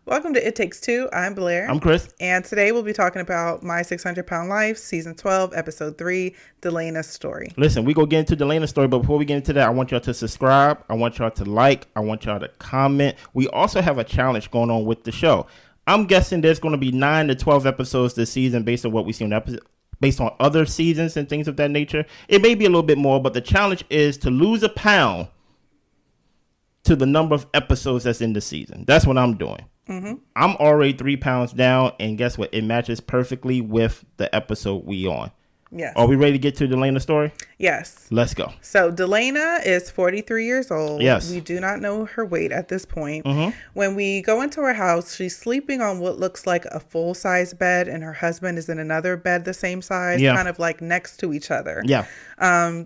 Welcome to It Takes Two. I'm Blair. I'm Chris. And today we'll be talking about My 600-Pound Life, Season 12, Episode 3, Delena's Story. Listen, we go get into Delena's story, but before we get into that, I want y'all to subscribe. I want y'all to like. I want y'all to comment. We also have a challenge going on with the show. I'm guessing there's going to be 9 to 12 episodes this season based on what we see in episode. Based on other seasons and things of that nature. It may be a little bit more, but the challenge is to lose a pound to the number of episodes that's in the season. That's what I'm doing. Mm-hmm. I'm already 3 pounds down, and guess what? It matches perfectly with the episode we on. Yes. Are we ready to get to Delena's story? Yes. Let's go. So Delena is 43 years old. Yes. We do not know her weight at this point. Mm-hmm. When we go into her house, she's sleeping on what looks like a full-size bed, and her husband is in another bed the same size, kind of like next to each other. Yeah.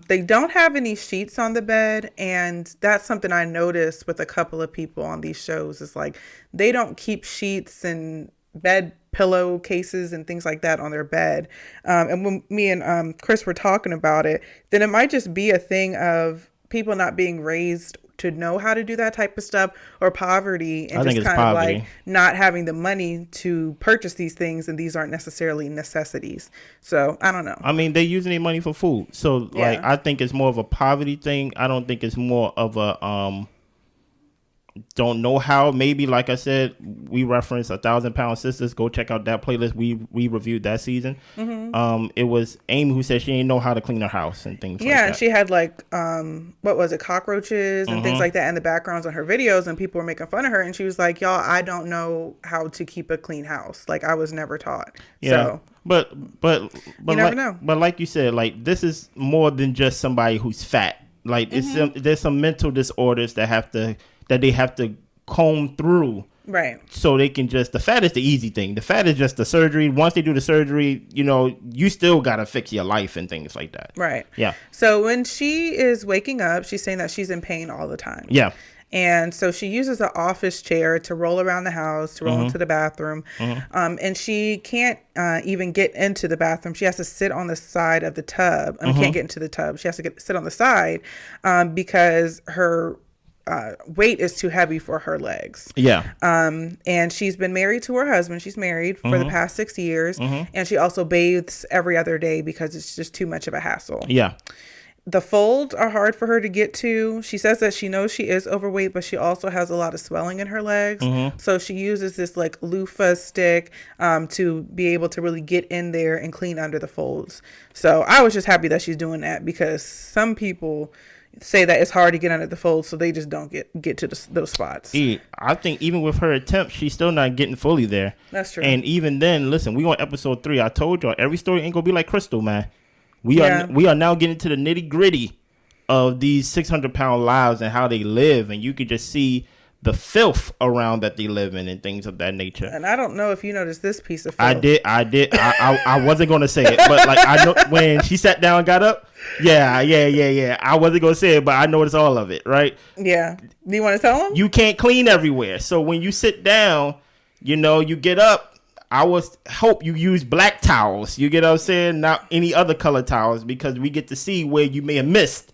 They don't have any sheets on the bed, and that's something I noticed with a couple of people on these shows. Is like they don't keep sheets and bed pillow cases and things like that on their bed. And when me and Chris were talking about it, then it might just be a thing of people not being raised to know how to do that type of stuff, or poverty, and just kind of like not having the money to purchase these things, and these aren't necessarily necessities. So I don't know. I mean, they're using their money for food. So like I think it's more of a poverty thing. I don't think it's more of a don't know how. Maybe, like I said, we referenced 1,000-Pound Sisters. Go check out that playlist. We reviewed that season. Mm-hmm. It was Amy who said she didn't know how to clean her house and things like that. Yeah, and she had like what was it, cockroaches and things like that in the backgrounds on her videos, and people were making fun of her, and she was like, y'all, I don't know how to keep a clean house. Like, I was never taught. Yeah. So but you never know. But like you said, like, this is more than just somebody who's fat. Like, there's some mental disorders that they have to comb through. Right. So they can the fat is the easy thing. The fat is just the surgery. Once they do the surgery, you still got to fix your life and things like that. Right. Yeah. So when she is waking up, she's saying that she's in pain all the time. Yeah. And so she uses an office chair to roll around the house, to roll into the bathroom. And she can't even get into the bathroom. She has to sit on the side of the tub. I mean, can't get into the tub. She has to sit on the side because her weight is too heavy for her legs. Yeah. And she's been married to her husband. She's married for the past 6 years. And she also bathes every other day because it's just too much of a hassle. Yeah. The folds are hard for her to get to. She says that she knows she is overweight, but she also has a lot of swelling in her legs. So she uses this like loofah stick to be able to really get in there and clean under the folds. So I was just happy that she's doing that, because some people say that it's hard to get under the folds, so they just don't get to those spots. I think even with her attempt, she's still not getting fully there. That's true. And even then, listen, we on episode 3. I told y'all every story ain't gonna be like Crystal, man. We are now getting to the nitty gritty of these 600-pound lives and how they live, and you could just see the filth around that they live in and things of that nature. And I don't know if you noticed this piece of filth. I did. I wasn't gonna say it, but like I know when she sat down and got up. Yeah. I wasn't gonna say it, but I noticed all of it, right? Yeah. Do you want to tell them? You can't clean everywhere, so when you sit down, you get up. I hope you use black towels. You get what I'm saying? Not any other color towels, because we get to see where you may have missed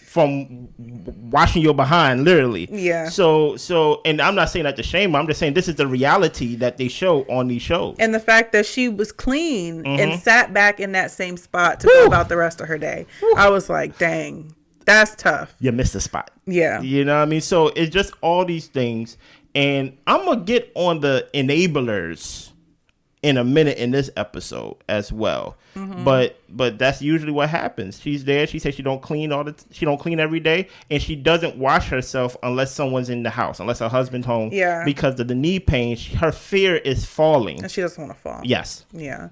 from washing your behind, literally. Yeah. So, and I'm not saying that to shame her. I'm just saying this is the reality that they show on these shows. And the fact that she was clean and sat back in that same spot to go about the rest of her day. I was like, dang, that's tough. You missed a spot. Yeah. You know what I mean? So it's just all these things. And I'm going to get on the enablers in a minute in this episode as well. But that's usually what happens. She's there. She says she don't clean every day, and she doesn't wash herself unless someone's in the house, unless her husband's home. Yeah. Because of the knee pain, her fear is falling. And she doesn't want to fall. Yes. Yeah.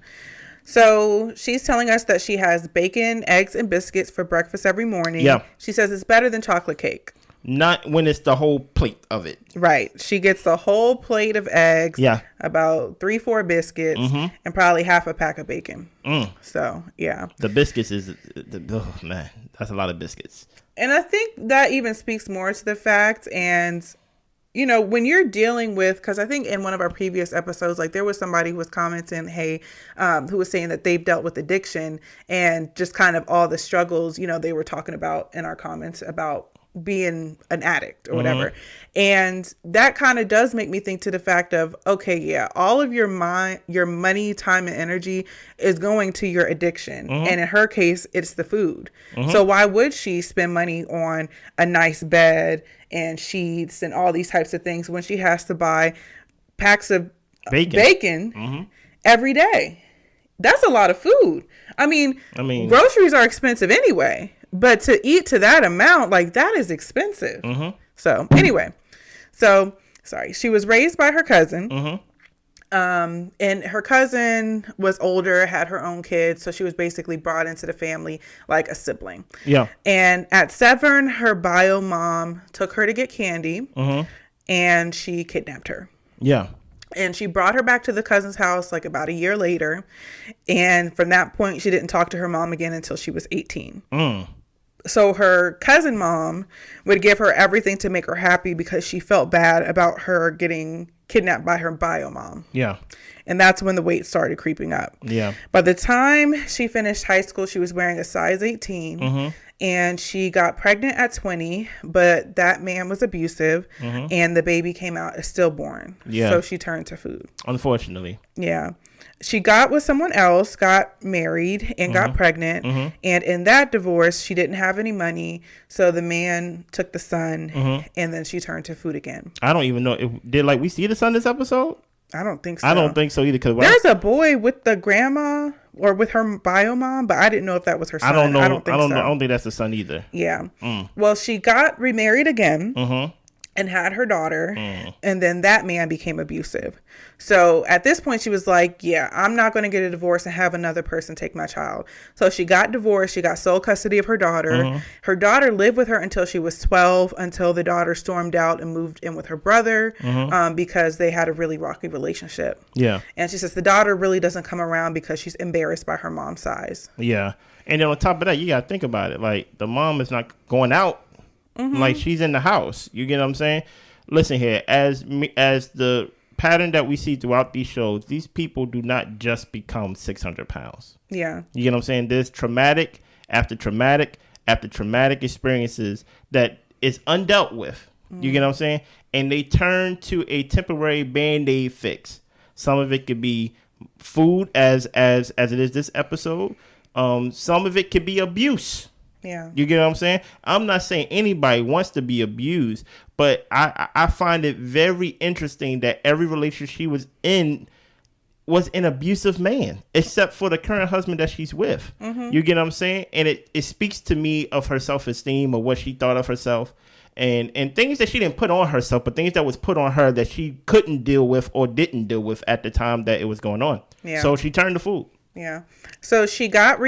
So she's telling us that she has bacon, eggs, and biscuits for breakfast every morning. Yeah. She says it's better than chocolate cake. Not when it's the whole plate of it. Right. She gets the whole plate of eggs. Yeah. About 3-4 biscuits and probably half a pack of bacon. So, yeah. The biscuits is, oh man, that's a lot of biscuits. And I think that even speaks more to the fact, and when you're dealing with, because I think in one of our previous episodes, like there was somebody who was commenting, who was saying that they've dealt with addiction and just kind of all the struggles, they were talking about in our comments about being an addict or whatever. And that kind of does make me think to the fact of, okay, yeah, all of your money, time, and energy is going to your addiction. And in her case, it's the food. So why would she spend money on a nice bed and sheets and all these types of things when she has to buy packs of bacon every day? That's a lot of food. I mean, groceries are expensive anyway. But to eat to that amount, like, that is expensive. So anyway, sorry. She was raised by her cousin. And her cousin was older, had her own kids. So she was basically brought into the family like a sibling. Yeah. And at 7, her bio mom took her to get candy and she kidnapped her. Yeah. And she brought her back to the cousin's house like about a year later. And from that point, she didn't talk to her mom again until she was 18. So her cousin mom would give her everything to make her happy because she felt bad about her getting kidnapped by her bio mom. Yeah. And that's when the weight started creeping up. Yeah. By the time she finished high school, she was wearing a size 18. And she got pregnant at 20, but that man was abusive and the baby came out as stillborn. Yeah. So she turned to food. Unfortunately. Yeah. She got with someone else, got married, and got pregnant. And in that divorce, she didn't have any money. So the man took the son, and then she turned to food again. I don't even know. Did we see the son this episode? I don't think so. I don't think so either. Cause there's a boy with the grandma or with her bio mom, but I didn't know if that was her son. I don't know. I don't think that's the son either. Yeah. Well, she got remarried again. And had her daughter, and then that man became abusive. So at this point, she was like, yeah, I'm not going to get a divorce and have another person take my child. So she got divorced. She got sole custody of her daughter. Her daughter lived with her until she was 12, until the daughter stormed out and moved in with her brother because they had a really rocky relationship. Yeah. And she says the daughter really doesn't come around because she's embarrassed by her mom's size. Yeah. And then on top of that, you got to think about it. Like, the mom is not going out. Like, she's in the house. You get what I'm saying? Listen here, as the pattern that we see throughout these shows, these people do not just become 600 pounds. Yeah. You get what I'm saying? There's traumatic after traumatic after traumatic experiences that is undealt with. You get what I'm saying? And they turn to a temporary Band-Aid fix. Some of it could be food, as it is this episode. Some of it could be abuse. Yeah. You get what I'm saying? I'm not saying anybody wants to be abused, but I find it very interesting that every relationship she was in was an abusive man, except for the current husband that she's with. You get what I'm saying? And it speaks to me of her self-esteem, or what she thought of herself, and things that she didn't put on herself, but things that was put on her that she couldn't deal with or didn't deal with at the time that it was going on. Yeah. So she turned to food. Yeah. So she got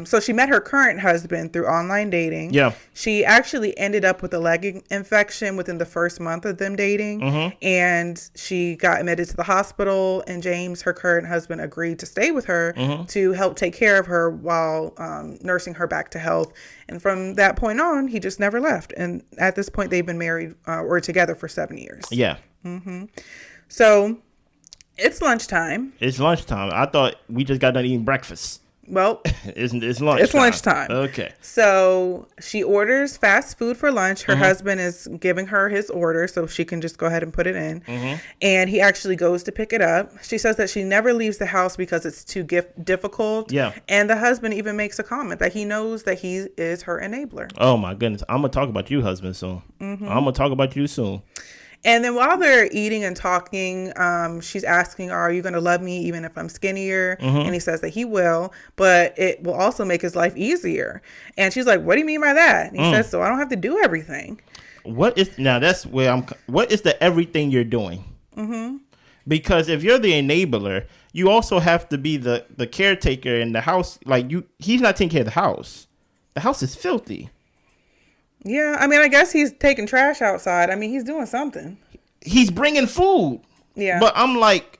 so she met her current husband through online dating. Yeah. She actually ended up with a leg infection within the first month of them dating. And she got admitted to the hospital, and James, her current husband, agreed to stay with her to help take care of her while nursing her back to health. And from that point on, he just never left. And at this point, they've been married or together for 7 years. Yeah. So it's lunchtime. I thought we just got done eating breakfast. Well, it's lunchtime. It's lunchtime. Okay. So she orders fast food for lunch. Her husband is giving her his order so she can just go ahead and put it in. And he actually goes to pick it up. She says that she never leaves the house because it's too difficult. Yeah. And the husband even makes a comment that he knows that he is her enabler. Oh, my goodness. I'm going to talk about you, husband, soon. I'm going to talk about you soon. And then while they're eating and talking, she's asking, are you going to love me even if I'm skinnier? And he says that he will, but it will also make his life easier. And she's like, what do you mean by that? And he says, so I don't have to do everything. What is the everything you're doing? Because if you're the enabler, you also have to be the caretaker in the house. Like, he's not taking care of the house. The house is filthy. Yeah, I mean, I guess he's taking trash outside. I mean, he's doing something. He's bringing food. Yeah. But I'm like,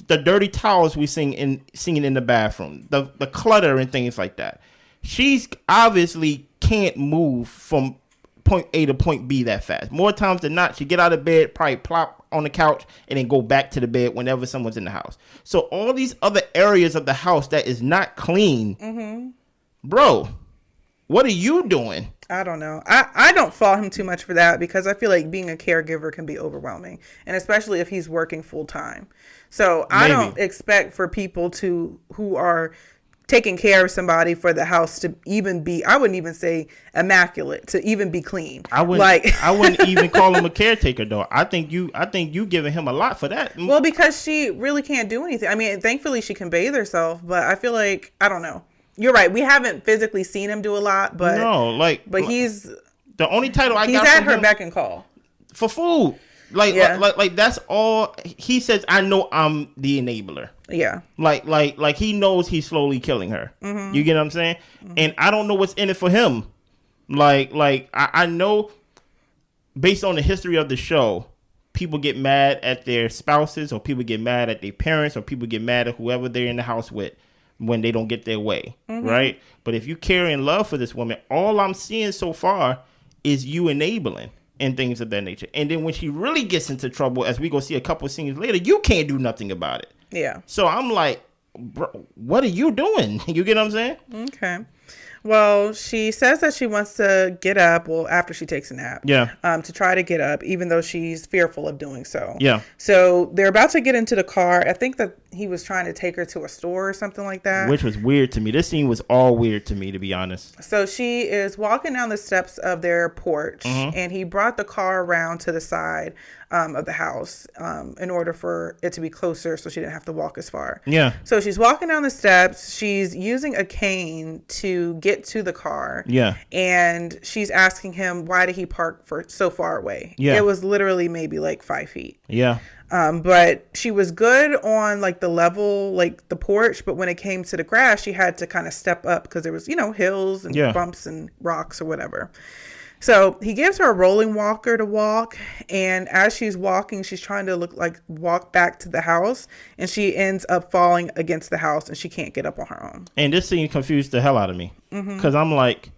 the dirty towels we singing in the bathroom, the clutter and things like that. She's obviously can't move from point A to point B that fast. More times than not, she get out of bed, probably plop on the couch, and then go back to the bed whenever someone's in the house. So all these other areas of the house that is not clean, bro. what are you doing? I don't know. I don't fault him too much for that because I feel like being a caregiver can be overwhelming, and especially if he's working full time. So I don't expect for people who are taking care of somebody for the house to even be, I wouldn't even say immaculate, to even be clean. I wouldn't even call him a caretaker though. I think you giving him a lot for that. Well, because she really can't do anything. I mean, thankfully she can bathe herself, but I feel like, I don't know. You're right. We haven't physically seen him do a lot, but no, but he's the only title I got. He's at her beck and call for food. Like that's all he says. I know I'm the enabler. Yeah. Like he knows he's slowly killing her. Mm-hmm. You get what I'm saying? Mm-hmm. And I don't know what's in it for him. Like I know based on the history of the show, people get mad at their spouses, or people get mad at their parents, or people get mad at whoever they're in the house with when they don't get their way, right? But if you care in love for this woman, all I'm seeing so far is you enabling and things of that nature. And then when she really gets into trouble, as we go see a couple scenes later, you can't do nothing about it. Yeah. So I'm like, bro, what are you doing? You get what I'm saying? Okay. Well, she says that she wants to get up, after she takes a nap. Yeah. To try to get up, even though she's fearful of doing so. Yeah. So they're about to get into the car. I think that he was trying to take her to a store or something like that. Which was weird to me. This scene was all weird to me, to be honest. So she is walking down the steps of their porch, and he brought the car around to the side of the house in order for it to be closer so she didn't have to walk as far. Yeah. So she's walking down the steps. She's using a cane to get to the car. Yeah. And she's asking him, why did he park for so far away? Yeah. It was literally maybe like 5 feet. Yeah. But she was good on like the level, like the porch. But when it came to the grass, she had to kind of step up because there was, hills and bumps and rocks or whatever. So he gives her a rolling walker to walk. And as she's walking, she's trying to walk back to the house. And she ends up falling against the house and she can't get up on her own. And this scene confused the hell out of me. Because I'm like,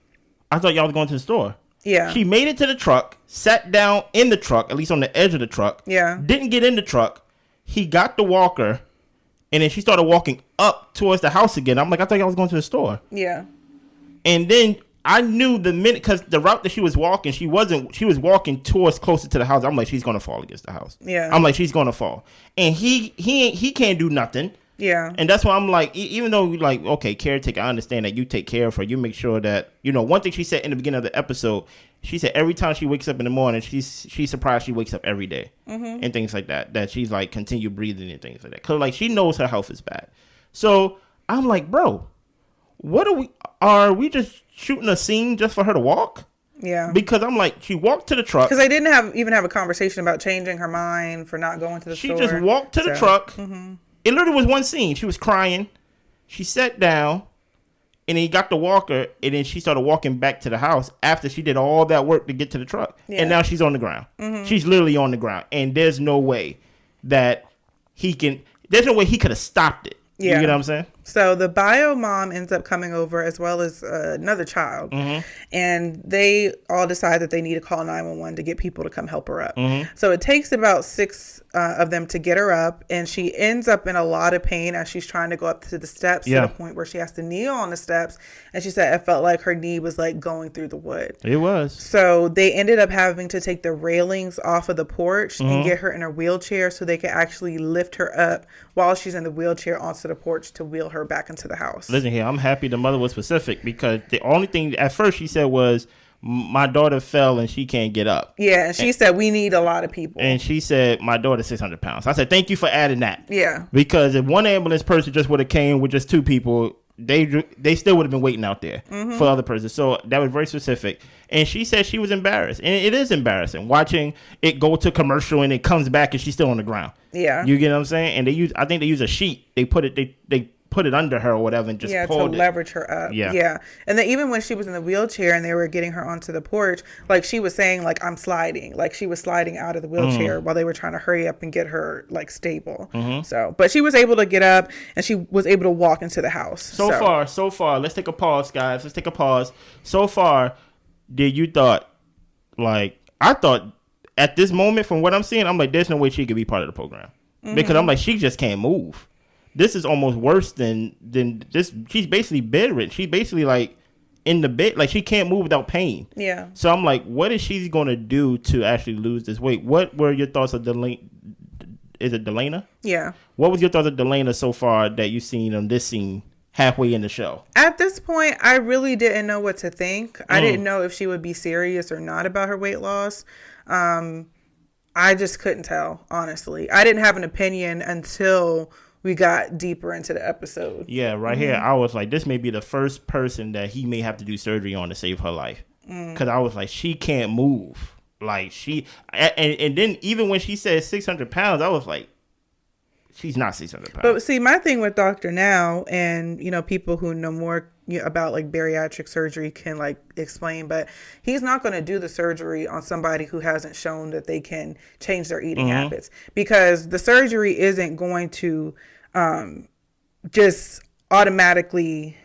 I thought y'all was going to the store. Yeah. She made it to the truck, sat down in the truck, at least on the edge of the truck. Yeah. Didn't get in the truck. He got the walker, and then she started walking up towards the house again. I'm like, I thought y'all was going to the store. Yeah. And then I knew the minute, because the route that she was walking, she was walking towards closer to the house. I'm like, she's going to fall against the house. Yeah. I'm like, she's going to fall. And he can't do nothing. Yeah. And that's why I'm like, even though you like, okay, caretaker, I understand that you take care of her. You make sure that, one thing she said in the beginning of the episode, she said every time she wakes up in the morning, she's surprised she wakes up every day and things like that, that she's like continue breathing and things like that. Cause like she knows her health is bad. So I'm like, bro, are we just shooting a scene just for her to walk? Yeah. Because I'm like, she walked to the truck. Because they didn't even have a conversation about changing her mind for not going to the store. She just walked to the truck. It literally was one scene. She was crying. She sat down, and then he got the walker, and then she started walking back to the house after she did all that work to get to the truck. Yeah. And now she's on the ground. She's literally on the ground, and there's no way that there's no way he could have stopped it. Yeah. You get what I'm saying? So the bio mom ends up coming over as well as another child. And they all decide that they need to call 911 to get people to come help her up. So it takes about 6 of them to get her up. And she ends up in a lot of pain as she's trying to go up to the steps to the point where she has to kneel on the steps. And she said it felt like her knee was like going through the wood. It was. So they ended up having to take the railings off of the porch and get her in a wheelchair so they could actually lift her up while she's in the wheelchair onto the porch to wheel her back into the house. Listen here, I'm happy the mother was specific because the only thing at first she said was, my daughter fell and she can't get up. Yeah, and she said, we need a lot of people. And she said, my daughter's 600 pounds. I said, thank you for adding that. Yeah. Because if one ambulance person just would have came with just 2 people, they still would have been waiting out there for other persons. So that was very specific. And she said she was embarrassed. And it is embarrassing watching it go to commercial and it comes back and she's still on the ground. Yeah. You get what I'm saying? And I think they use a sheet. They put it under her or whatever and just pulled to leverage her up. Yeah. And then even when she was in the wheelchair and they were getting her onto the porch, like she was saying, like, I'm sliding. Like she was sliding out of the wheelchair while they were trying to hurry up and get her like stable. So, but she was able to get up and she was able to walk into the house. So far, let's take a pause, guys. Let's take a pause. So far, I thought at this moment from what I'm seeing, I'm like, there's no way she could be part of the program because I'm like, she just can't move. This is almost worse than this. She's basically bedridden. She basically like in the bed. Like, she can't move without pain. Yeah. So I'm like, what is she going to do to actually lose this weight? What were your thoughts of Delena? Is it Delena? Yeah. What was your thoughts of Delena so far that you've seen on this scene halfway in the show? At this point, I really didn't know what to think. I didn't know if she would be serious or not about her weight loss. I just couldn't tell, honestly. I didn't have an opinion until we got deeper into the episode. Yeah, right here, I was like, this may be the first person that he may have to do surgery on to save her life. Because I was like, she can't move. Like, and then even when she said 600 pounds, I was like, she's not 600 pounds. But see, my thing with Dr. Now, and, you know, people who know more about like bariatric surgery can like explain, but he's not going to do the surgery on somebody who hasn't shown that they can change their eating habits, because the surgery isn't going to just automatically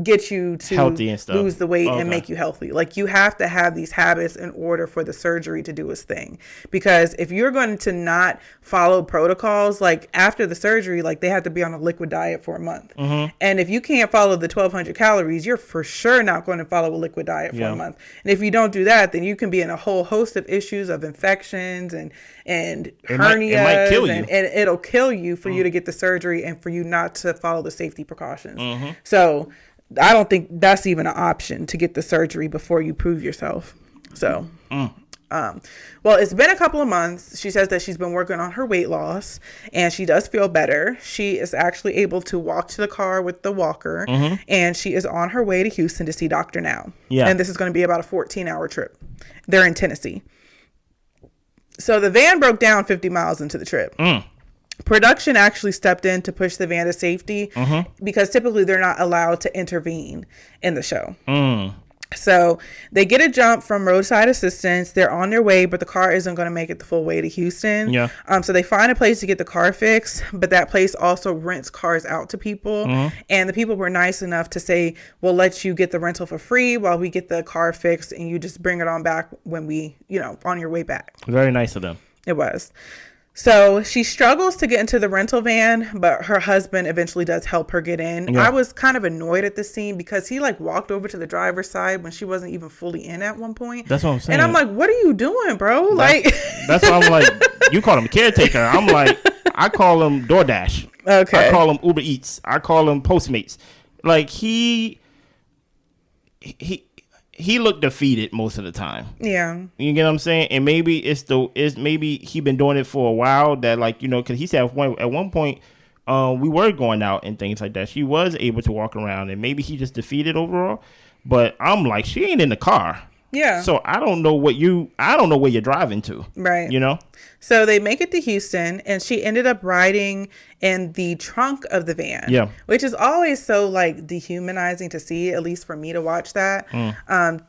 get you to healthy and stuff, lose the weight and make you healthy. Like, you have to have these habits in order for the surgery to do its thing. Because if you're going to not follow protocols, like after the surgery, like they have to be on a liquid diet for a month. And if you can't follow the 1200 calories, you're for sure not going to follow a liquid diet for a month. And if you don't do that, then you can be in a whole host of issues of infections and hernias. It might kill you. And it'll kill you for you to get the surgery and for you not to follow the safety precautions. So I don't think that's even an option, to get the surgery before you prove yourself. So, well, it's been a couple of months. She says that she's been working on her weight loss and she does feel better. She is actually able to walk to the car with the walker, and she is on her way to Houston to see Dr. Now. Yeah. And this is going to be about a 14-hour trip. They're in Tennessee. So the van broke down 50 miles into the trip. Production actually stepped in to push the van to safety, because typically they're not allowed to intervene in the show. So they get a jump from roadside assistance. They're on their way, but the car isn't going to make it the full way to Houston. Yeah. So they find a place to get the car fixed, but that place also rents cars out to people. And the people were nice enough to say, we'll let you get the rental for free while we get the car fixed, and you just bring it on back when we, on your way back. Very nice of them. It was. So she struggles to get into the rental van, but her husband eventually does help her get in. Yeah. I was kind of annoyed at this scene because he like walked over to the driver's side when she wasn't even fully in at one point. That's what I'm saying. And I'm like, what are you doing, bro? That's why I'm like, you call him caretaker. I'm like, I call him DoorDash. Okay. I call him Uber Eats. I call him Postmates. Like, he looked defeated most of the time. Yeah. You get what I'm saying? And maybe maybe he been doing it for a while, that like, because he said at one point we were going out and things like that. She was able to walk around, and maybe he just defeated overall. But I'm like, she ain't in the car. Yeah. So I don't know where you're driving to. Right. So they make it to Houston, and she ended up riding in the trunk of the van. Yeah. Which is always so like dehumanizing to see, at least for me to watch that.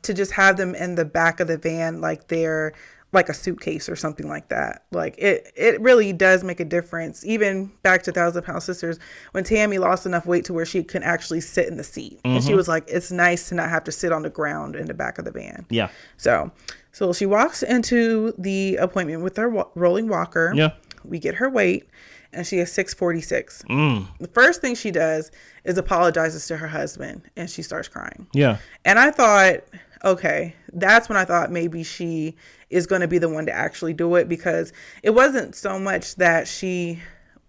To just have them in the back of the van like they're like a suitcase or something like that. Like it really does make a difference. Even back to 1,000-Pound Sisters, when Tammy lost enough weight to where she can actually sit in the seat. And she was like, it's nice to not have to sit on the ground in the back of the van. Yeah. So she walks into the appointment with her rolling walker. Yeah. We get her weight, and she is 646. The first thing she does is apologizes to her husband, and she starts crying. Yeah. And I thought, okay, that's when I thought maybe she is going to be the one to actually do it, because it wasn't so much that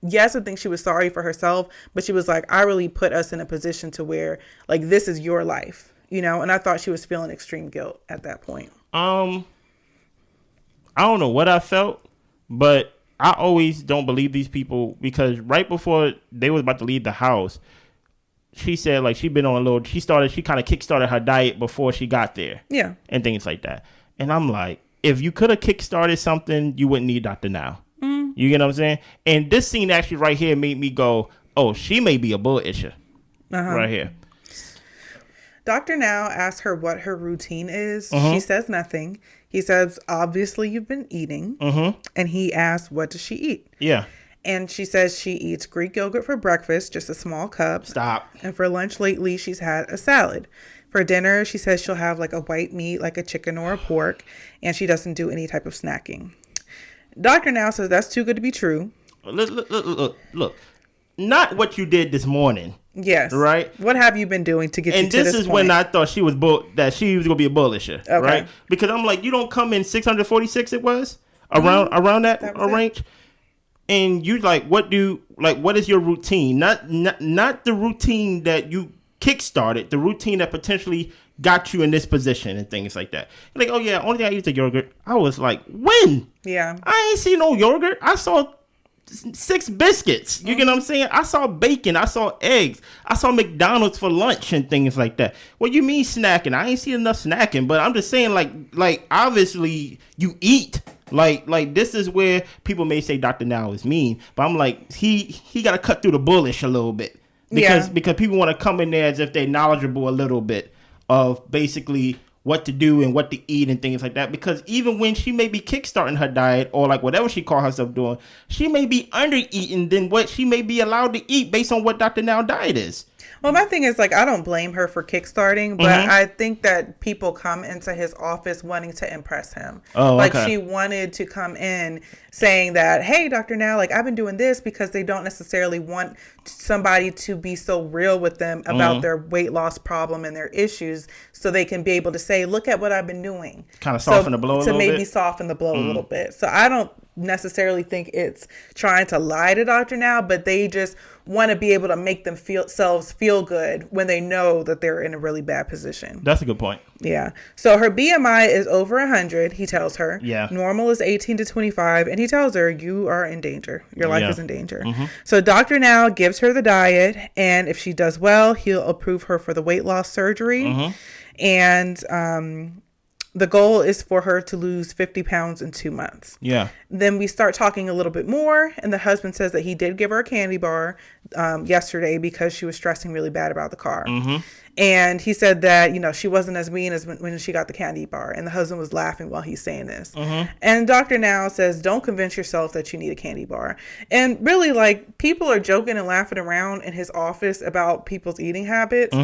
yes, I think she was sorry for herself, but she was like, I really put us in a position to where like, this is your life, and I thought she was feeling extreme guilt at that point. I don't know what I felt, but I always don't believe these people, because right before they was about to leave the house, she said like she kind of kickstarted her diet before she got there. Yeah. And things like that. And I'm like, if you could have kickstarted something, you wouldn't need Dr. Now. You get what I'm saying? And this scene actually right here made me go, oh, she may be a bull itcher. Right here. Dr. Now asks her what her routine is. She says nothing. He says, obviously you've been eating. And he asks, what does she eat? Yeah. And she says she eats Greek yogurt for breakfast, just a small cup. Stop. And for lunch lately, she's had a salad. For dinner, she says she'll have like a white meat, like a chicken or a pork. And she doesn't do any type of snacking. Dr. Now says that's too good to be true. Look. not what you did this morning. Yes. Right? What have you been doing to get you to this point? And this is when I thought she was that she was going to be a bullisher. Okay. Right? Because I'm like, you don't come in 646 it was? Around that range? And you like, what is your routine? Not the routine that you kickstarted, the routine that potentially got you in this position and things like that. You're like, oh yeah, only thing I eat is yogurt. I was like, when? Yeah. I ain't see no yogurt. I saw 6 biscuits. You get what I'm saying? I saw bacon. I saw eggs. I saw McDonald's for lunch and things like that. What you mean snacking? I ain't seen enough snacking, but I'm just saying like obviously you eat. Like this is where people may say Dr. Now is mean, but I'm like he got to cut through the bullish a little bit because people want to come in there as if they're knowledgeable a little bit of basically what to do and what to eat and things like that. Because even when she may be kickstarting her diet or like whatever she call herself doing, she may be under eating than what she may be allowed to eat based on what Dr. Now diet is. Well, my thing is, like, I don't blame her for kickstarting, but I think that people come into his office wanting to impress him. Oh, like, she wanted to come in saying that, hey, Dr. Now, like, I've been doing this, because they don't necessarily want somebody to be so real with them about their weight loss problem and their issues, so they can be able to say, look at what I've been doing. Kind of soften the blow a little bit? To maybe soften the blow a little bit. So I don't necessarily think it's trying to lie to Dr. Now, but they just want to be able to make themselves feel good when they know that they're in a really bad position. That's a good point. Yeah. So her BMI is over 100, he tells her. Yeah. Normal is 18 to 25, and he tells her, you are in danger. Your life is in danger. So Dr. Now gives her the diet, and if she does well, he'll approve her for the weight loss surgery. And the goal is for her to lose 50 pounds in 2 months. Yeah. Then we start talking a little bit more, and the husband says that he did give her a candy bar yesterday because she was stressing really bad about the car. And he said that, you know, she wasn't as mean as when she got the candy bar. And the husband was laughing while he's saying this. And Dr. Now says, don't convince yourself that you need a candy bar. And really, like, people are joking and laughing around in his office about people's eating habits.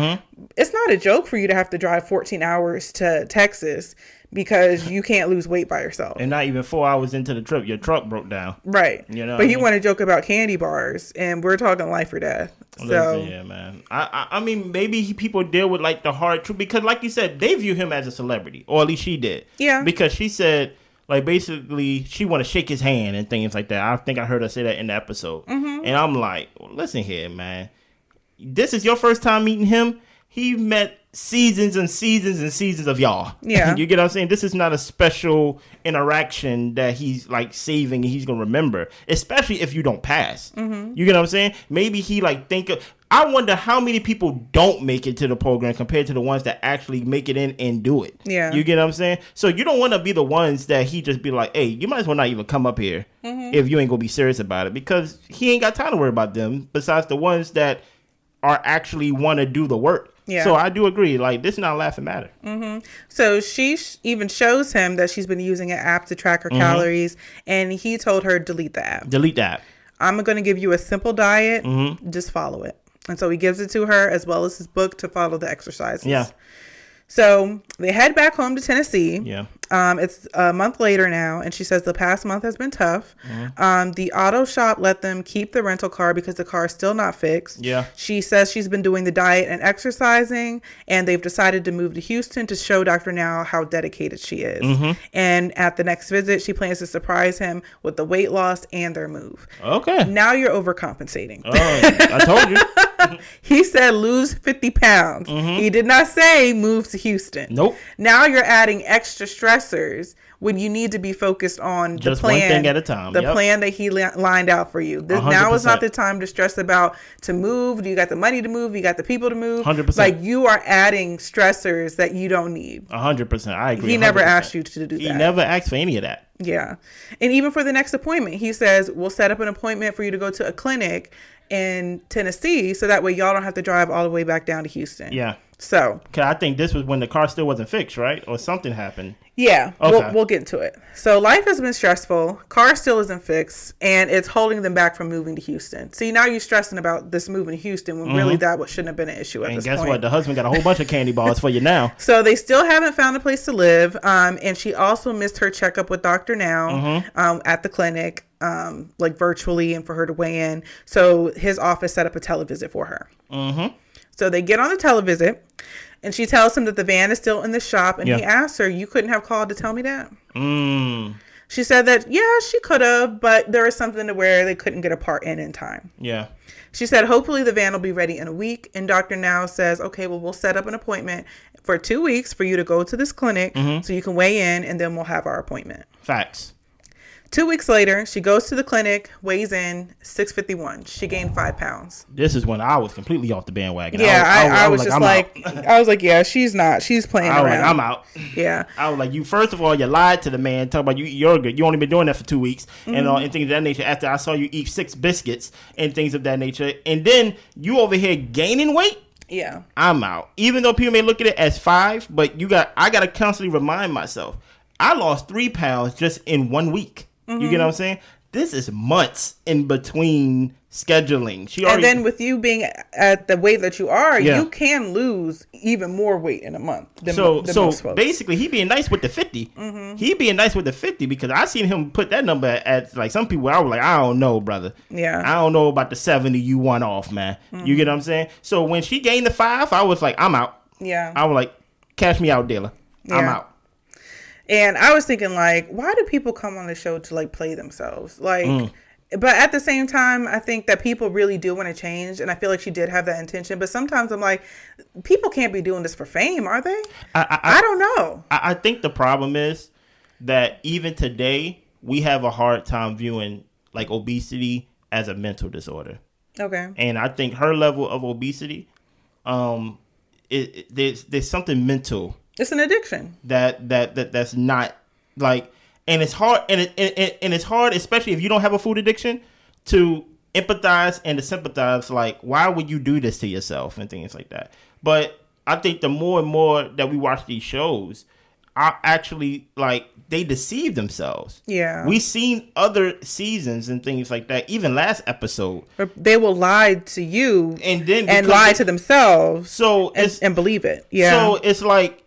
It's not a joke for you to have to drive 14 hours to Texas because you can't lose weight by yourself. And not even 4 hours into the trip, your truck broke down. Right. You know, but you want to joke about candy bars, and we're talking life or death. So yeah, man. I mean, maybe people deal with like the hard truth because, like you said, they view him as a celebrity, or at least she did. Yeah. Because she said, like, basically, she want to shake his hand and things like that. I think I heard her say that in the episode. And I'm like, well, listen here, man. This is your first time meeting him. He met seasons and seasons and seasons of y'all. Yeah. You get what I'm saying? This is not a special interaction that he's like saving and he's going to remember, especially if you don't pass. You get what I'm saying? Maybe he like I wonder how many people don't make it to the program compared to the ones that actually make it in and do it. Yeah. You get what I'm saying? So you don't want to be the ones that he just be like, hey, you might as well not even come up here if you ain't going to be serious about it, because he ain't got time to worry about them besides the ones that are actually want to do the work. Yeah. So I do agree. Like, this is not a laughing matter. So she even shows him that she's been using an app to track her calories, and he told her, delete the app. Delete the app. I'm going to give you a simple diet. Just follow it. And so he gives it to her, as well as his book to follow the exercises. Yeah. So they head back home to Tennessee. Yeah. It's a month later now, and she says the past month has been tough. The auto shop let them keep the rental car because the car is still not fixed. Yeah. She says she's been doing the diet and exercising, and they've decided to move to Houston to show Dr. Now how dedicated she is. And at the next visit, she plans to surprise him with the weight loss and their move. Okay. Now you're overcompensating. Oh, I told you. He said lose 50 pounds. He did not say move to Houston. Nope. Now you're adding extra stressors when you need to be focused on just the plan, one thing at a time. The plan that he lined out for you. Now is not the time to stress about to move. Do you got the money to move? You got the people to move? 100%. Like, you are adding stressors that you don't need. 100%. I agree. He never asked you to do that. He never asked for any of that. Yeah. And even for the next appointment, he says, we'll set up an appointment for you to go to a clinic in Tennessee, so that way y'all don't have to drive all the way back down to Houston. Yeah. So, I think this was when the car still wasn't fixed, right? Or something happened. Yeah, okay. We'll get to it. So life has been stressful. Car still isn't fixed, and it's holding them back from moving to Houston. See, now you're stressing about this move in Houston when really that shouldn't have been an issue at this point. And guess what? The husband got a whole bunch of candy bars for you now. So they still haven't found a place to live, and she also missed her checkup with Dr. Now at the clinic. like virtually and for her to weigh in. So his office set up a televisit for her. Mm-hmm. So they get on the televisit, and she tells him that the van is still in the shop, and he asks her, "You couldn't have called to tell me that?" She said that, yeah, she could have, but there was something to where they couldn't get a part in time. Yeah. She said, hopefully the van will be ready in a week. And Dr. Now says, okay, well, we'll set up an appointment for 2 weeks for you to go to this clinic so you can weigh in, and then we'll have our appointment. Facts. 2 weeks later, she goes to the clinic, weighs in, 651. She gained 5 pounds. This is when I was completely off the bandwagon. Yeah, I was just like, I was like, yeah, she's not. She's playing around. Like, I'm out. Yeah. I was like, you, first of all, you lied to the man. Talk about you're good. You only been doing that for 2 weeks and things of that nature. After I saw you eat 6 biscuits and things of that nature. And then you over here gaining weight. Yeah. I'm out. Even though people may look at it as 5, but I got to constantly remind myself, I lost 3 pounds just in 1 week. You get what I'm saying? This is months in between scheduling. And then with you being at the weight that you are, you can lose even more weight in a month. So basically, he being nice with the 50. He being nice with the 50 because I seen him put that number at, like, some people. I was like, I don't know, brother. Yeah. I don't know about the 70 you want off, man. You get what I'm saying? So when she gained the 5, I was like, I'm out. Yeah. I was like, cash me out, dealer. I'm out. And I was thinking, like, why do people come on the show to, like, play themselves? Like, but at the same time, I think that people really do want to change. And I feel like she did have that intention. But sometimes I'm like, people can't be doing this for fame, are they? I don't know. I think the problem is that even today, we have a hard time viewing, like, obesity as a mental disorder. Okay. And I think her level of obesity, there's something mental. It's an addiction. That's not, like, and it's hard, and it's hard, especially if you don't have a food addiction, to empathize and to sympathize. Like, why would you do this to yourself and things like that? But I think the more and more that we watch these shows, are actually, like, they deceive themselves. Yeah. We've seen other seasons and things like that. Even last episode, they will lie to you and lie to themselves. So and believe it. Yeah. So it's like,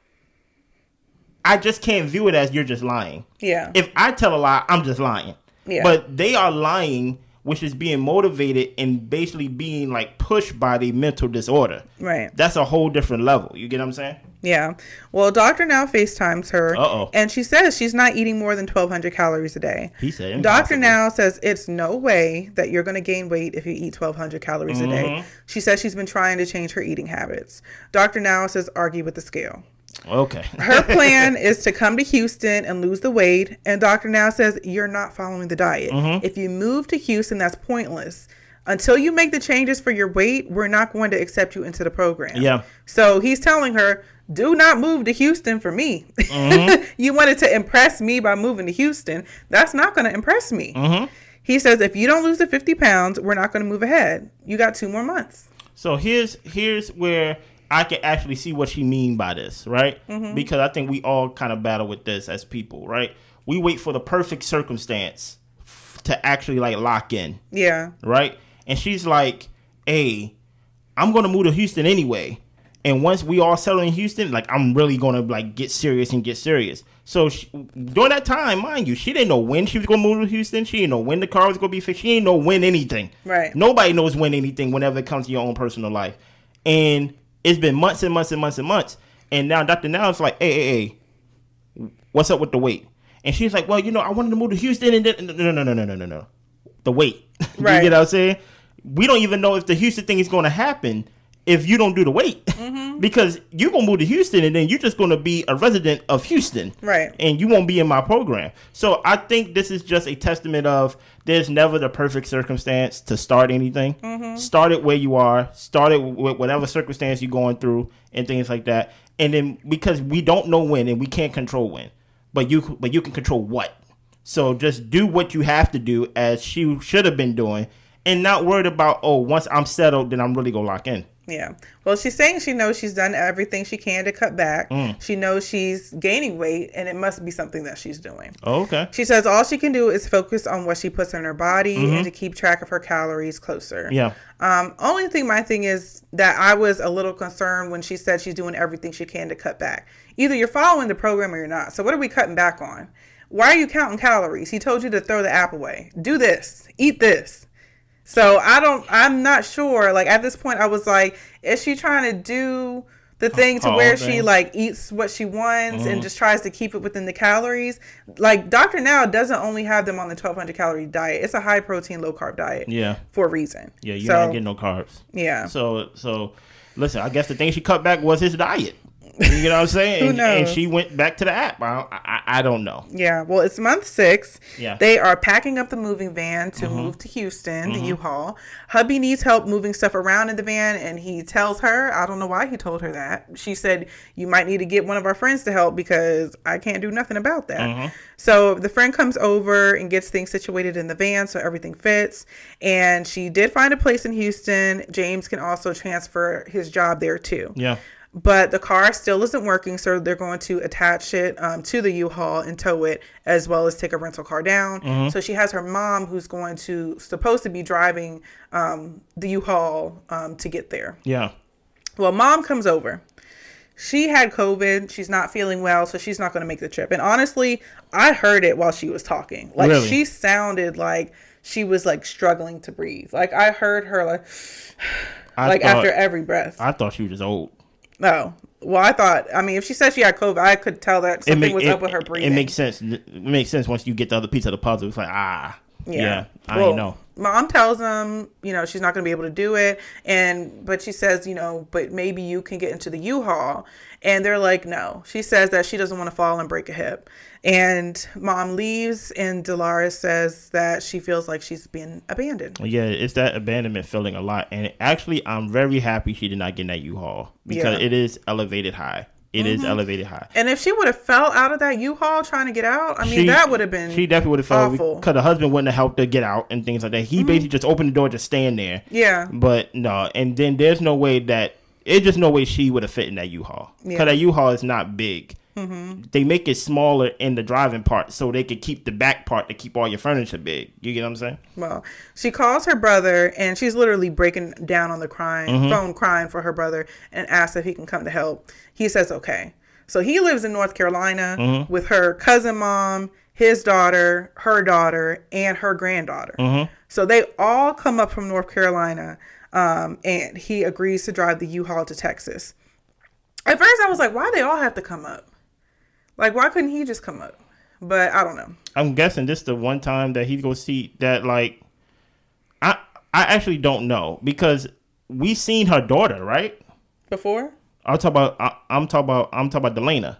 I just can't view it as you're just lying. Yeah. If I tell a lie, I'm just lying. Yeah. But they are lying, which is being motivated and basically being, like, pushed by the mental disorder. Right. That's a whole different level. You get what I'm saying? Yeah. Well, Dr. Now FaceTimes her. Uh-oh. And she says she's not eating more than 1,200 calories a day. He said impossible. Dr. Now says it's no way that you're going to gain weight if you eat 1,200 calories a day. She says she's been trying to change her eating habits. Dr. Now says argue with the scale. Okay. Her plan is to come to Houston and lose the weight. And Dr. Now says you're not following the diet. If you move to Houston, that's pointless. Until you make the changes for your weight, we're not going to accept you into the program. Yeah. So he's telling her, do not move to Houston for me. You wanted to impress me by moving to Houston. That's not going to impress me. He says, if you don't lose the 50 pounds, we're not going to move ahead. You got 2 more months. So here's where I can actually see what she mean by this, right? Because I think we all kind of battle with this as people, right? We wait for the perfect circumstance to actually, like, lock in. Yeah. Right? And she's like, hey, I'm going to move to Houston anyway. And once we all settle in Houston, like, I'm really going to, like, get serious. So during that time, mind you, she didn't know when she was going to move to Houston. She didn't know when the car was going to be fixed. She didn't know when anything. Right. Nobody knows when anything whenever it comes to your own personal life. And it's been months and months and months and months. And now Dr. Now is like, hey, what's up with the weight? And she's like, well, I wanted to move to Houston. And then, no. The weight. Right. You get what I'm saying? We don't even know if the Houston thing is going to happen if you don't do the weight. Because you're going to move to Houston and then you're just going to be a resident of Houston. Right. And you won't be in my program. So I think this is just a testament of there's never the perfect circumstance to start anything. Start it where you are. Start it with whatever circumstance you're going through and things like that. And then because we don't know when and we can't control when. But you can control what. So just do what you have to do as she should have been doing. And not worried about, once I'm settled, then I'm really going to lock in. Yeah. Well, she's saying she knows she's done everything she can to cut back. She knows she's gaining weight, and it must be something that she's doing. Oh, okay. She says all she can do is focus on what she puts in her body and to keep track of her calories closer. Yeah. My thing is that I was a little concerned when she said she's doing everything she can to cut back. Either you're following the program or you're not. So what are we cutting back on? Why are you counting calories? He told you to throw the app away. Do this. Eat this. So I'm not sure. Like, at this point, I was like, is she trying to do the thing to where she like eats what she wants and just tries to keep it within the calories? Like, Dr. Now doesn't only have them on the 1,200 calorie diet. It's a high protein, low carb diet. Yeah. For a reason. Yeah, you're not getting no carbs. Yeah. So listen, I guess the thing she cut back was his diet. You know what I'm saying? Who knows? And she went back to the app. I don't know. Yeah. Well, it's month 6. Yeah. They are packing up the moving van to move to Houston, the U-Haul. Hubby needs help moving stuff around in the van, and he tells her, I don't know why he told her that. She said, you might need to get one of our friends to help because I can't do nothing about that. So the friend comes over and gets things situated in the van so everything fits. And she did find a place in Houston. James can also transfer his job there too. Yeah. But the car still isn't working, so they're going to attach it to the U-Haul and tow it, as well as take a rental car down. So she has her mom, who's supposed to be driving the U-Haul to get there. Yeah. Well, mom comes over. She had COVID. She's not feeling well, so she's not going to make the trip. And honestly, I heard it while she was talking. Like, really? She sounded like she was like struggling to breathe. Like, I heard her like after every breath. I thought she was just old. Oh, well, if she said she had COVID, I could tell that something was up with her breathing. It makes sense. It makes sense once you get the other piece of the puzzle. It's like, yeah, I know. Mom tells them, she's not going to be able to do it. But she says, but maybe you can get into the U-Haul. And they're like, no. She says that she doesn't want to fall and break a hip. And mom leaves, and Delana says that she feels like she's been abandoned. Yeah, it's that abandonment feeling a lot. And actually, I'm very happy she did not get in that U-Haul because it is elevated high. It is elevated high. And if she would have fell out of that U-Haul trying to get out, that would have been She definitely would have fell awful. Because the husband wouldn't have helped her get out and things like that. He basically just opened the door, just stand there. Yeah. But no, and then there's no way she would have fit in that U-Haul. Because that U-Haul is not big. They make it smaller in the driving part so they could keep the back part to keep all your furniture big. You get what I'm saying? Well, she calls her brother, and she's literally breaking down on the phone crying for her brother, and asks if he can come to help. He says okay. So he lives in North Carolina with her cousin mom, his daughter, her daughter, and her granddaughter. So they all come up from North Carolina, and he agrees to drive the U-Haul to Texas. At first, I was like, why they all have to come up? Like, why couldn't he just come up? But I don't know. I'm guessing this is the one time that he go see that, like, I actually don't know because we seen her daughter, right? Before? I'm talking about Delena.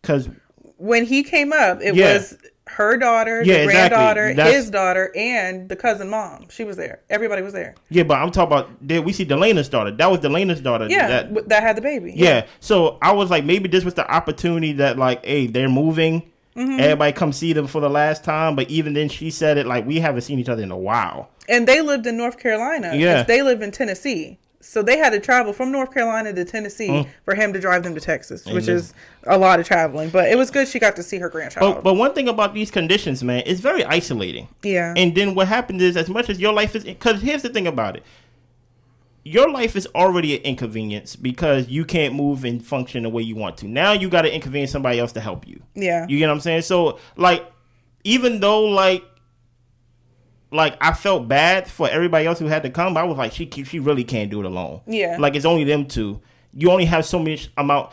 Because when he came up, it was her daughter, the granddaughter, his daughter, and the cousin mom. She was there. Everybody was there. Yeah, but I'm talking about, we see Delena's daughter. That was Delena's daughter. Yeah, that had the baby. Yeah. So I was like, maybe this was the opportunity that, like, hey, they're moving. Everybody come see them for the last time. But even then, she said it like, we haven't seen each other in a while. And they lived in North Carolina. Yeah. They live in Tennessee. So they had to travel from North Carolina to Tennessee for him to drive them to Texas, which is a lot of traveling. But it was good she got to see her grandchild. But one thing about these conditions, man, it's very isolating. Yeah. And then what happens is, as much as your life is... Because here's the thing about it. Your life is already an inconvenience because you can't move and function the way you want to. Now you got to inconvenience somebody else to help you. Yeah. You get what I'm saying? So, like, even though, like I felt bad for everybody else who had to come, but I was like, she really can't do it alone. Yeah. Like, it's only them two. You only have so much amount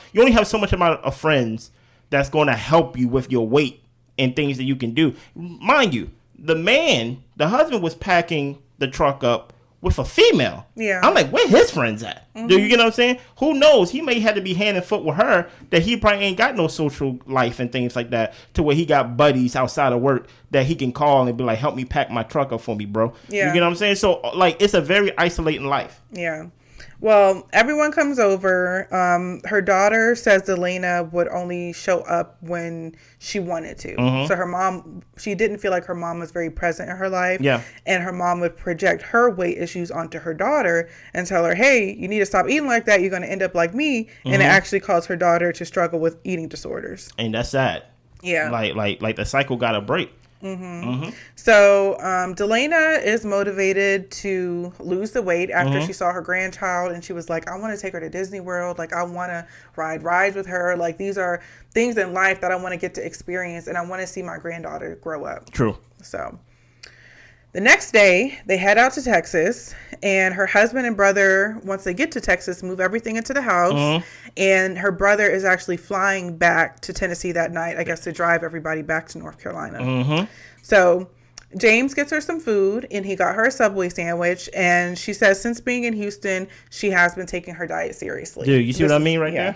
of friends that's going to help you with your weight and things that you can do. Mind you, the husband was packing the truck up with a female. Yeah. I'm like, where his friends at? Do you get what I'm saying? Who knows? He may have to be hand and foot with her, that he probably ain't got no social life and things like that, to where he got buddies outside of work that he can call and be like, help me pack my truck up for me, bro. Yeah. You get what I'm saying? So, like, it's a very isolating life. Yeah. Well, everyone comes over. Her daughter says Delena would only show up when she wanted to. So her mom, she didn't feel like her mom was very present in her life. Yeah. And her mom would project her weight issues onto her daughter and tell her, hey, you need to stop eating like that. You're going to end up like me. And it actually caused her daughter to struggle with eating disorders. And that's sad. Yeah. Like the cycle got to break. So Delena is motivated to lose the weight after she saw her grandchild, and she was like, I want to take her to Disney World. Like, I want to ride rides with her. Like, these are things in life that I want to get to experience, and I want to see my granddaughter grow up. True. So the next day, they head out to Texas, and her husband and brother, once they get to Texas, move everything into the house. And her brother is actually flying back to Tennessee that night, I guess, to drive everybody back to North Carolina. So James gets her some food, and he got her a Subway sandwich. And she says since being in Houston, she has been taking her diet seriously. Dude, you see what I mean there?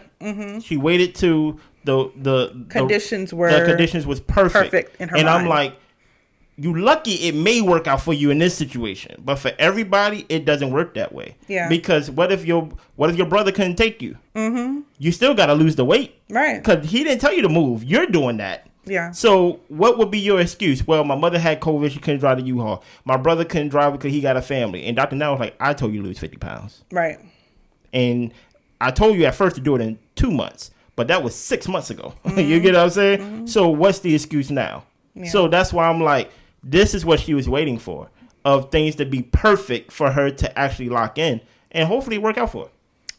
She waited to the conditions was perfect in her and mind. I'm like, you lucky it may work out for you in this situation, but for everybody it doesn't work that way. Yeah. Because what if your brother couldn't take you? You still got to lose the weight, right? Because he didn't tell you to move. You're doing that. Yeah. So what would be your excuse? Well, my mother had COVID. She couldn't drive the U-Haul. My brother couldn't drive because he got a family. And Dr. Now was like, I told you to lose 50 pounds. Right. And I told you at first to do it in 2 months, but that was 6 months ago. You get what I'm saying? So what's the excuse now? Yeah. So that's why I'm like, this is what she was waiting for, of things to be perfect for her to actually lock in and hopefully work out for her.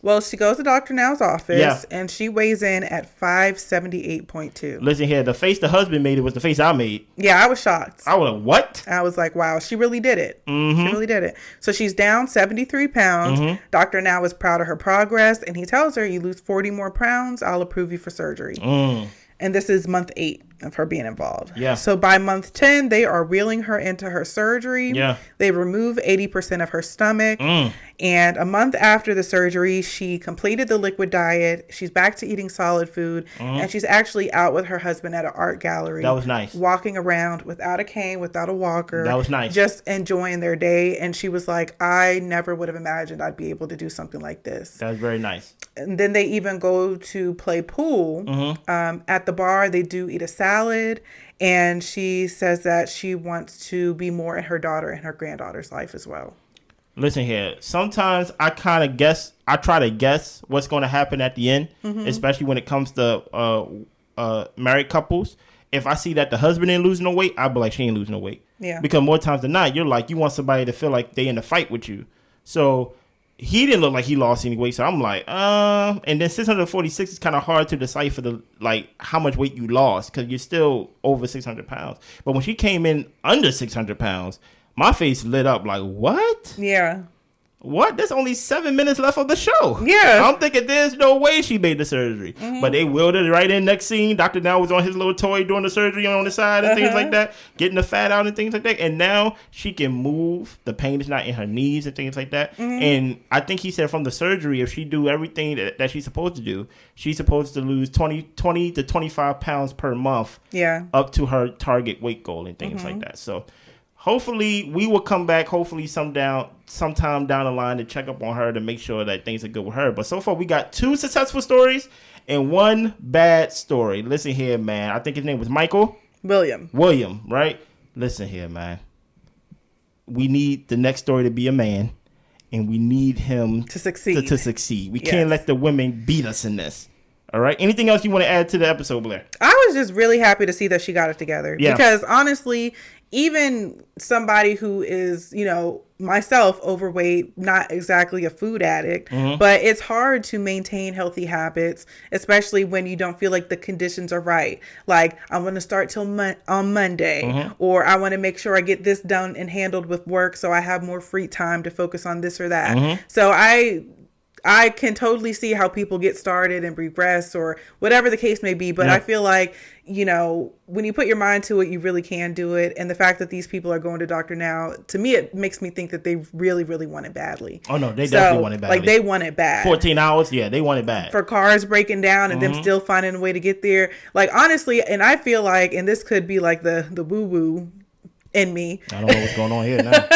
Well, she goes to Dr. Now's office, and she weighs in at 578.2. Listen here, the face the husband made, it was the face I made. Yeah, I was shocked. I would have, what? I was like, wow, she really did it. She really did it. So she's down 73 pounds. Dr. Now is proud of her progress, and he tells her, you lose 40 more pounds, I'll approve you for surgery. And this is month 8 of her being involved. Yeah. So by month 10, they are wheeling her into her surgery. Yeah. They remove 80% of her stomach. And a month after the surgery, she completed the liquid diet. She's back to eating solid food. And she's actually out with her husband at an art gallery. That was nice. Walking around without a cane, without a walker. That was nice. Just enjoying their day. And she was like, I never would have imagined I'd be able to do something like this. That was very nice. And then they even go to play pool. At the bar, they do eat a salad. And she says that she wants to be more in her daughter and her granddaughter's life as well. Listen here. Sometimes I kind of guess. I try to guess what's going to happen at the end, especially when it comes to married couples. If I see that the husband ain't losing no weight, I'll be like, she ain't losing no weight. Yeah. Because more times than not, you're like, you want somebody to feel like they in a fight with you. So he didn't look like he lost any weight. So I'm like, and then 646 is kind of hard to decipher how much weight you lost because you're still over 600 pounds. But when she came in under 600 pounds, my face lit up like, what? Yeah. What? There's only 7 minutes left of the show. Yeah. I'm thinking there's no way she made the surgery. But they wheeled it right in next scene. Dr. Now was on his little toy doing the surgery on the side and things like that, getting the fat out and things like that. And now she can move. The pain is not in her knees and things like that. And I think he said from the surgery, if she do everything that she's supposed to do, she's supposed to lose 20 to 25 pounds per month. Yeah. Up to her target weight goal and things like that. So hopefully we will come back sometime down the line to check up on her to make sure that things are good with her. But so far we got 2 successful stories and 1 bad story. Listen here, man. I think his name was William, right? Listen here, man. We need the next story to be a man, and we need him to succeed. To succeed. We can't let the women beat us in this. All right. Anything else you want to add to the episode, Blair? I was just really happy to see that she got it together. Yeah. Because honestly, even somebody who is, myself, overweight, not exactly a food addict, but it's hard to maintain healthy habits, especially when you don't feel like the conditions are right. Like, I want to start on Monday, or I want to make sure I get this done and handled with work so I have more free time to focus on this or that. So I can totally see how people get started and regress or whatever the case may be. But I feel like, when you put your mind to it, you really can do it. And the fact that these people are going to Dr. Now, to me, it makes me think that they really, really want it badly. Oh, no, they definitely want it badly. Like, they want it bad. 14 hours? Yeah, they want it bad. For cars breaking down and them still finding a way to get there. Like, honestly, and I feel like, and this could be like the woo-woo in me. I don't know what's going on here now.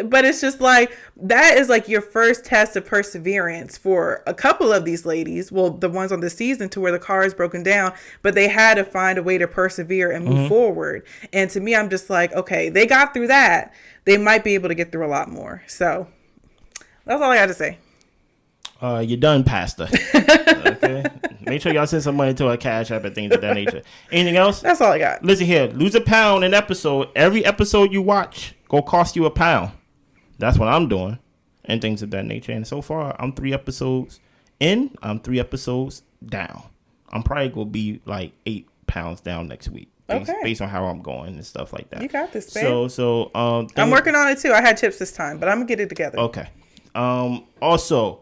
But it's just like, that is like your first test of perseverance for a couple of these ladies. Well, the ones on the season to where the car is broken down, but they had to find a way to persevere and move forward. And to me, I'm just like, okay, they got through that. They might be able to get through a lot more. So that's all I got to say. You're done, Pastor. Okay. Make sure y'all send some money to our Cash App and things of that nature. Anything else? That's all I got. Listen here. Lose a pound an episode. Every episode you watch go cost you £1. That's what I'm doing. And things of that nature. And so far, I'm 3 episodes in. I'm 3 episodes down. I'm probably going to be like 8 pounds down next week. Based on how I'm going and stuff like that. You got this, babe. So I'm working on it too. I had chips this time, but I'm gonna get it together. Okay. Also,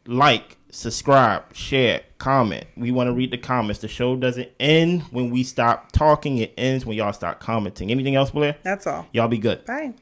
like, subscribe, share, comment. We want to read the comments. The show doesn't end when we stop talking. It ends when y'all start commenting. Anything else, Blair? That's all. Y'all be good. Bye.